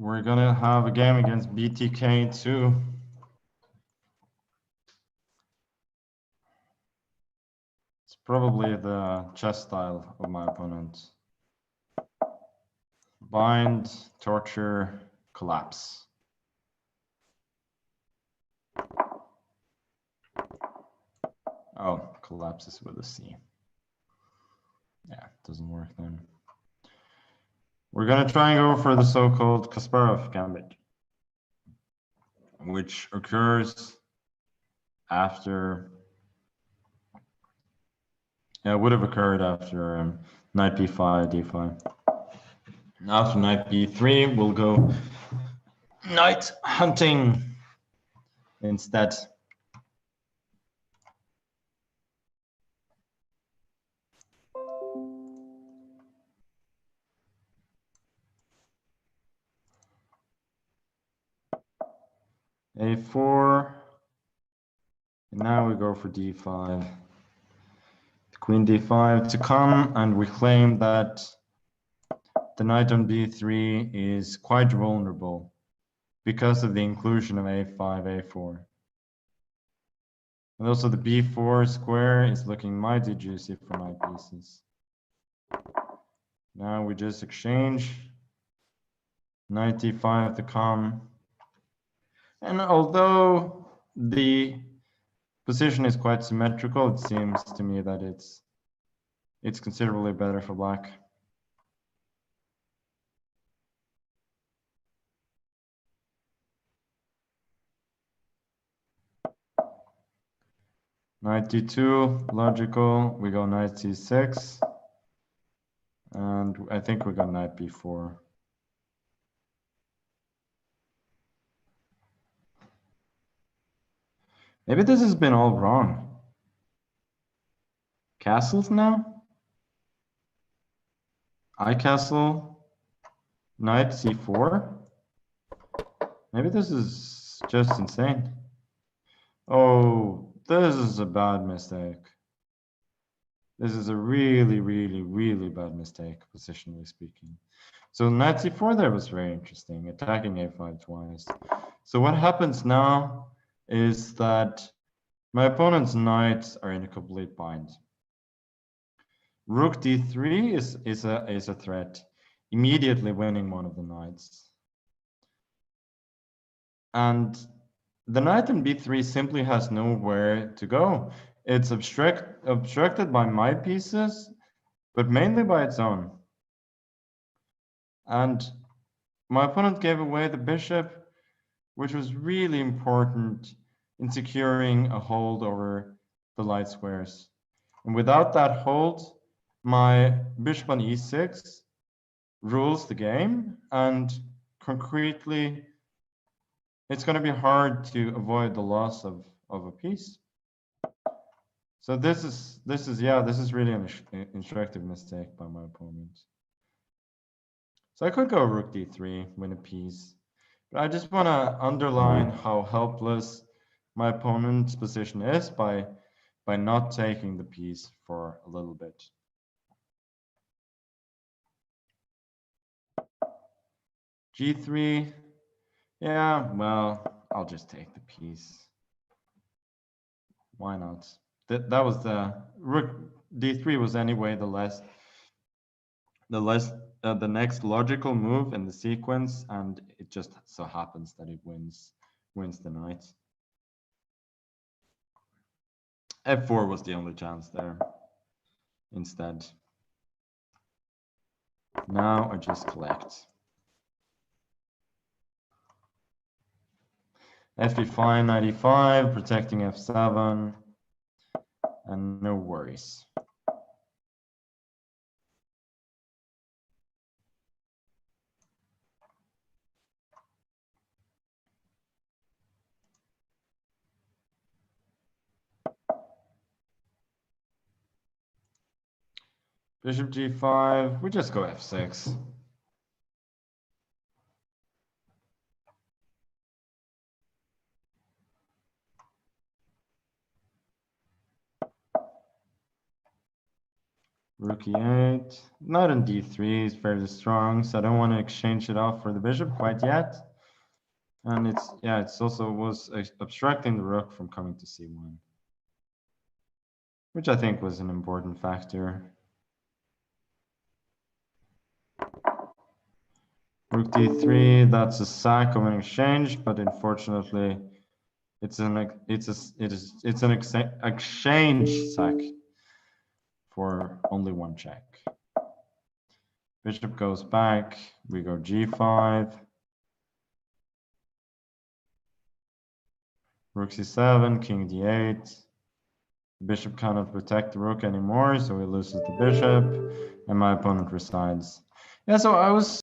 We're gonna have a game against BTK2. It's probably the chess style of my opponent. Bind, torture, collapse. Oh, collapses with a C. Yeah, it doesn't work then. We're gonna try and go for the so-called Kasparov gambit, which occurs after, would have occurred after knight b5, d5. After knight b3, we'll go knight hunting instead. a4, and now we go for d5. Queen d5 to come, and we claim that the knight on b3 is quite vulnerable because of the inclusion of a5, a4. And also the b4 square is looking mighty juicy for my pieces. Now we just exchange, knight d5 to come. And although the position is quite symmetrical, it seems to me that it's considerably better for black. Knight d2, logical. We go knight c6. And I think we got knight b4. Maybe this has been all wrong. Castles now? I castle, knight c4. Maybe this is just insane. Oh, this is a bad mistake. This is a really, really, really bad mistake, positionally speaking. So knight c4 there was very interesting, attacking a5 twice. So what happens now is that my opponent's knights are in a complete bind. Rook d3 is a threat, immediately winning one of the knights. And the knight in b3 simply has nowhere to go. It's obstructed by my pieces, but mainly by its own. And my opponent gave away the bishop, which was really important in securing a hold over the light squares. And without that hold, my bishop on e6 rules the game, and concretely, it's going to be hard to avoid the loss of a piece. So this is really an instructive mistake by my opponent. So I could go rook d3, win a piece, but I just want to underline how helpless my opponent's position is by not taking the piece for a little bit. g3, yeah, well, I'll just take the piece. Why not? That was the rook d3 was anyway the next logical move in the sequence, and it just so happens that it wins the knight. f4 was the only chance there instead. Now I just collect. f5, knight e5, protecting f7, and no worries. Bishop g5, we just go f6. Rook e8. Knight on d3 is fairly strong, so I don't want to exchange it off for the bishop quite yet. And it's also was obstructing the rook from coming to c1, which I think was an important factor. Rook d3, that's a sack of an exchange, but unfortunately, it's an exchange sack for only one check. Bishop goes back, we go g5. Rook c7, king d8. The bishop cannot protect the rook anymore, so he loses the bishop, and my opponent resigns. Yeah, so I was